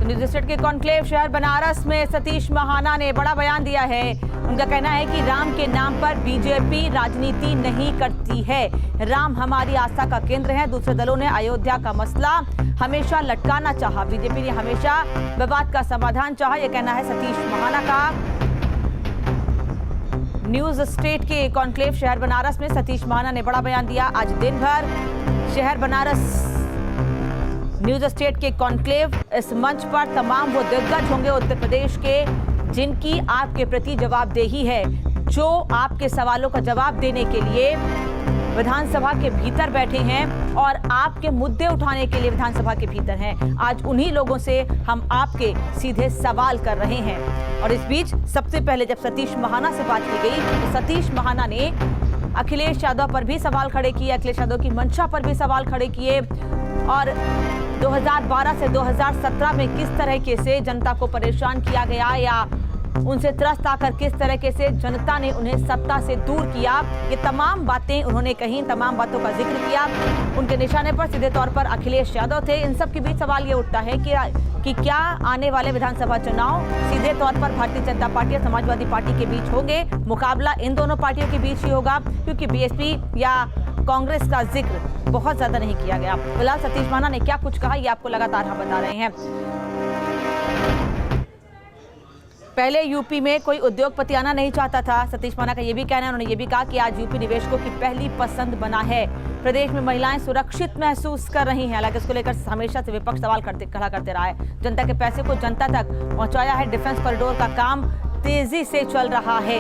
News state के conclave शहर बनारस में सतीश महाना ने बड़ा बयान दिया है। उनका कहना है कि राम के नाम पर बीजेपी राजनीति नहीं करती है। राम हमारी आस्था का केंद्र है। दूसरे दलों ने अयोध्या का मसला हमेशा लटकाना चाहा, बीजेपी ने हमेशा विवाद का समाधान चाहा, यह कहना है सतीश महाना का। न्यूज स्टेट के कॉन्क्लेव शहर बनारस में सतीश महाना ने बड़ा बयान दिया। आज दिन भर शहर बनारस न्यूज स्टेट के कॉन्क्लेव, इस मंच पर तमाम वो दिग्गज होंगे उत्तर प्रदेश के जिनकी आपके प्रति जवाबदेही है, जो आपके सवालों का जवाब देने के लिए विधानसभा के भीतर बैठे हैं और आपके मुद्दे उठाने के लिए विधानसभा के भीतर हैं। आज उन्हीं लोगों से हम आपके सीधे सवाल कर रहे हैं। और इस बीच सबसे पहले जब सतीश महाना से बात की गई तो सतीश महाना ने अखिलेश यादव पर भी सवाल खड़े किए, अखिलेश यादव की मंशा पर भी सवाल खड़े किए और 2012 से 2017 में किस तरीके से जनता को परेशान किया गया या उनसे त्रस्त आकर किस तरीके से जनता ने उन्हें सत्ता से दूर किया, ये तमाम बातें उन्होंने कही, तमाम बातों का जिक्र किया। उनके निशाने पर सीधे तौर पर अखिलेश यादव थे। इन सब के बीच सवाल ये उठता है कि क्या आने वाले विधानसभा चुनाव सीधे तौर पर भारतीय जनता पार्टी और समाजवादी पार्टी के बीच होंगे, मुकाबला इन दोनों पार्टियों के बीच ही होगा, क्योंकि बीएसपी या कांग्रेस का जिक्र बहुत ज्यादा नहीं किया गया। फिलहाल सतीश महाना ने क्या कुछ कहा ये आपको लगातार हम बता रहे हैं। पहले यूपी में कोई उद्योगपति आना नहीं चाहता था, सतीश महाना का ये भी कहना है। उन्होंने ये भी कहा कि आज यूपी निवेशकों की पहली पसंद बना है। प्रदेश में महिलाएं सुरक्षित महसूस कर रही हैं। हालांकि इसको लेकर हमेशा से विपक्ष सवाल खड़ा करते रहा है। जनता के पैसे को जनता तक पहुंचाया है। डिफेंस कॉरिडोर का काम तेजी से चल रहा है।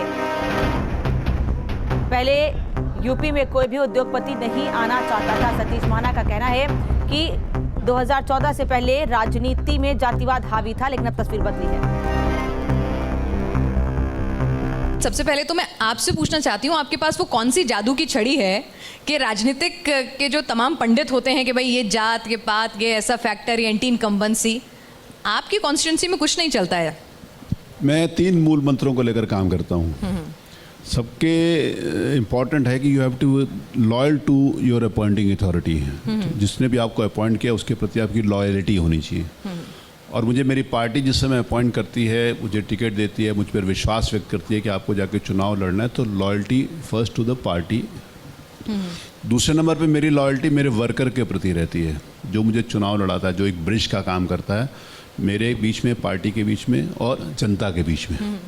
पहले यूपी में कोई भी उद्योगपति नहीं आना चाहता था। सतीश महाना का कहना है कि 2014 से पहले राजनीति में जातिवाद हावी था, लेकिन अब तस्वीर बदली है। सबसे पहले तो मैं आपसे पूछना चाहती हूँ, आपके पास वो कौन सी जादू की छड़ी है कि राजनीतिक के जो तमाम पंडित होते हैं कि भाई ये जात के पात ये ऐसा फैक्टर, ये एंटी इनकम्बेंसी, आपकी कॉन्स्टिट्यूंसी में कुछ नहीं चलता है? मैं 3 मूल मंत्रों को लेकर काम करता हूँ। सबके इम्पॉर्टेंट है कि you have to loyal to your appointing authority है। जिसने भी आपको अपॉइंट किया उसके प्रति आपकी लॉयलिटी होनी चाहिए। और मुझे मेरी पार्टी जिस समय अपॉइंट करती है, मुझे टिकट देती है, मुझ पर विश्वास व्यक्त करती है कि आपको जाके चुनाव लड़ना है, तो loyalty first to the party. दूसरे नंबर पे मेरी लॉयल्टी मेरे वर्कर के प्रति रहती है, जो मुझे चुनाव लड़ाता है, जो एक ब्रिज का काम करता है मेरे बीच में, पार्टी के बीच में और जनता के बीच में।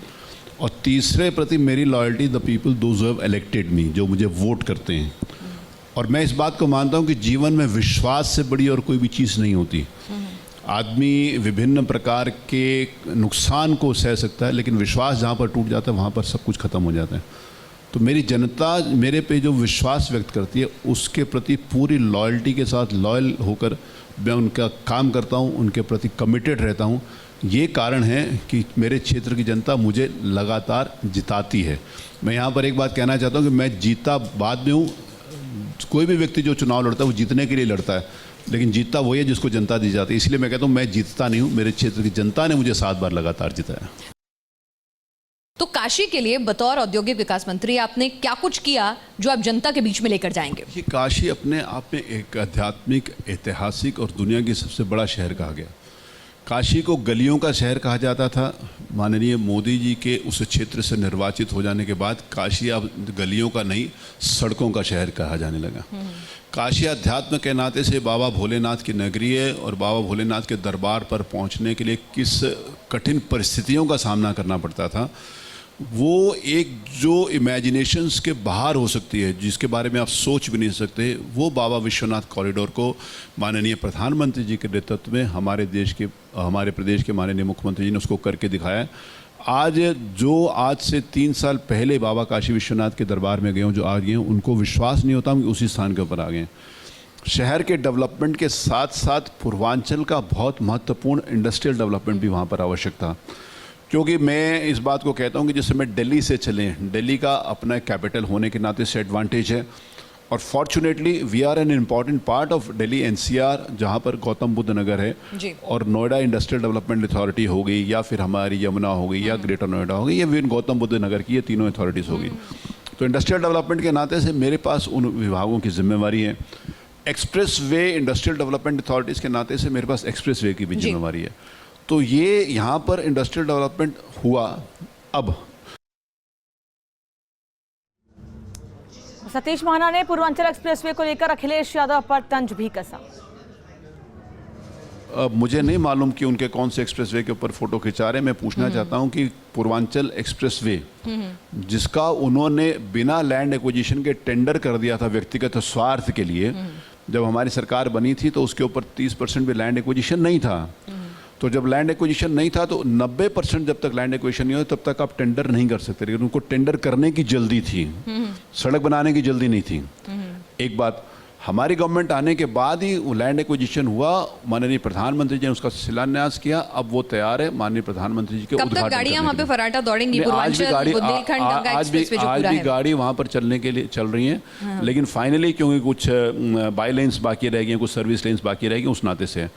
और तीसरे प्रति मेरी loyalty the people those have elected me, जो मुझे वोट करते हैं। और मैं इस बात को मानता हूँ कि जीवन में विश्वास से बड़ी और कोई भी चीज़ नहीं होती। आदमी विभिन्न प्रकार के नुकसान को सह सकता है, लेकिन विश्वास जहाँ पर टूट जाता है वहाँ पर सब कुछ खत्म हो जाता है। तो मेरी जनता मेरे पे जो विश्वास व्यक्त करती है उसके प्रति पूरी लॉयल्टी के साथ लॉयल होकर मैं उनका काम करता हूँ, उनके प्रति कमिटेड रहता हूँ। ये कारण है कि मेरे क्षेत्र की जनता मुझे लगातार जिताती है। मैं यहाँ पर एक बात कहना चाहता हूँ कि मैं जीता बाद में हूँ। कोई भी व्यक्ति जो चुनाव लड़ता है वो जीतने के लिए लड़ता है, लेकिन जीतता वही है जिसको जनता दी जाती है। इसलिए मैं कहता हूँ मैं जीतता नहीं हूँ, मेरे क्षेत्र की जनता ने मुझे 7 बार लगातार जिताया। तो काशी के लिए बतौर औद्योगिक विकास मंत्री आपने क्या कुछ किया जो आप जनता के बीच में लेकर जाएंगे? ये काशी अपने आप में एक आध्यात्मिक, ऐतिहासिक और दुनिया की सबसे बड़ा शहर कहा गया। काशी को गलियों का शहर कहा जाता था। माननीय मोदी जी के उस क्षेत्र से निर्वाचित हो जाने के बाद काशी अब गलियों का नहीं, सड़कों का शहर कहा जाने लगा। काशी अध्यात्म के नाते से बाबा भोलेनाथ की नगरी है और बाबा भोलेनाथ के दरबार पर पहुंचने के लिए किस कठिन परिस्थितियों का सामना करना पड़ता था, वो एक जो इमेजिनेशंस के बाहर हो सकती है, जिसके बारे में आप सोच भी नहीं सकते, वो बाबा विश्वनाथ कॉरिडोर को माननीय प्रधानमंत्री जी के नेतृत्व में हमारे प्रदेश के माननीय मुख्यमंत्री जी ने उसको करके दिखाया। आज से 3 साल पहले बाबा काशी विश्वनाथ के दरबार में गए हूँ, जो आ गए हैं, उनको विश्वास नहीं होता हम उसी स्थान के ऊपर आ गए। शहर के डेवलपमेंट के साथ साथ पूर्वांचल का बहुत महत्वपूर्ण इंडस्ट्रियल डेवलपमेंट भी वहाँ पर आवश्यक था। क्योंकि मैं इस बात को कहता हूँ कि जिस समय दिल्ली से चलें, दिल्ली का अपना कैपिटल होने के नाते से एडवांटेज है। और fortunately we are an important part of Delhi NCR, जहाँ पर गौतम बुद्ध नगर है और नोएडा इंडस्ट्रियल डेवलपमेंट अथॉरिटी हो गई, या फिर हमारी यमुना हो गई, या ग्रेटर नोएडा हो गई, या फिर गौतम बुद्ध नगर की, ये तीनों अथॉरिटीज़ हो गई। तो इंडस्ट्रियल डेवलपमेंट के नाते से मेरे पास उन विभागों की जिम्मेवारी है। Express way industrial development authorities के नाते से मेरे पास एक्सप्रेस वे की भी जिम्मेवारी है। तो ये यहाँ पर इंडस्ट्रियल डेवलपमेंट हुआ। अब सतीश महाना ने पूर्वांचल एक्सप्रेसवे को लेकर अखिलेश यादव पर तंज भी कसा। अब मुझे नहीं मालूम कि उनके कौन से एक्सप्रेसवे के ऊपर फोटो खिंचा रहे हैं। मैं पूछना चाहता हूं कि पूर्वांचल एक्सप्रेसवे जिसका उन्होंने बिना लैंड एक्विजिशन के टेंडर कर दिया था व्यक्तिगत स्वार्थ के लिए, जब हमारी सरकार बनी थी तो उसके ऊपर 30% भी लैंड एक्विजिशन नहीं था। तो जब लैंड एक्विजिशन नहीं था तो 90% जब तक लैंड एक्विजिशन नहीं हो तब तक आप टेंडर नहीं कर सकते, लेकिन उनको टेंडर करने की जल्दी थी, सड़क बनाने की जल्दी नहीं थी। एक बात, हमारी गवर्नमेंट आने के बाद ही वो लैंड एक्विजिशन हुआ, माननीय प्रधानमंत्री जी ने उसका शिलान्यास किया, अब वो तैयार है माननीय प्रधानमंत्री जी के कब उद्घाटन तक गाड़ियां वहां पे करने के लिए। फराटा दौड़ेंगी? नहीं, आज भी गाड़ी बुंदेलखंड गंगा एक्सप्रेसवे जो आज पूरा भी है। गाड़ी वहाँ पर चलने के लिए चल रही हैं, लेकिन फाइनली क्योंकि कुछ बाई लेन्स बाकी रह गई हैं, कुछ सर्विस लेन्स बाकी रह गई, उस नाते से।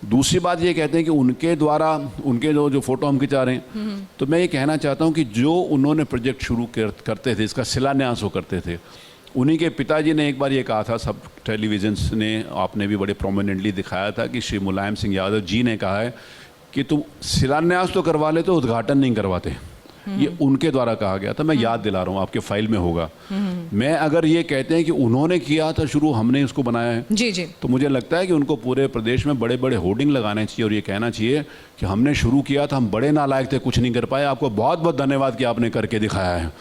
दूसरी बात ये कहते हैं कि उनके द्वारा उनके जो फोटो हम खिंचा रहे हैं, तो मैं ये कहना चाहता हूँ कि जो उन्होंने प्रोजेक्ट शुरू करते थे, इसका शिलान्यास वो करते थे, उन्हीं के पिताजी ने एक बार ये कहा था, सब टेलीविजन्स ने, आपने भी बड़े प्रोमिनेंटली दिखाया था कि श्री मुलायम सिंह यादव जी ने कहा है कि तुम शिलान्यास तो करवा लेते, उद्घाटन नहीं करवाते। ये उनके द्वारा कहा गया था, मैं याद दिला रहा हूँ, आपके फाइल में होगा। मैं अगर ये कहते हैं कि उन्होंने किया था शुरू, हमने इसको बनाया है, जी जी, तो मुझे लगता है कि उनको पूरे प्रदेश में बड़े बड़े होर्डिंग लगाने चाहिए और ये कहना चाहिए कि हमने शुरू किया था, हम बड़े नालायक थे, कुछ नहीं कर पाए, आपको बहुत बहुत धन्यवाद कि आपने करके दिखाया है।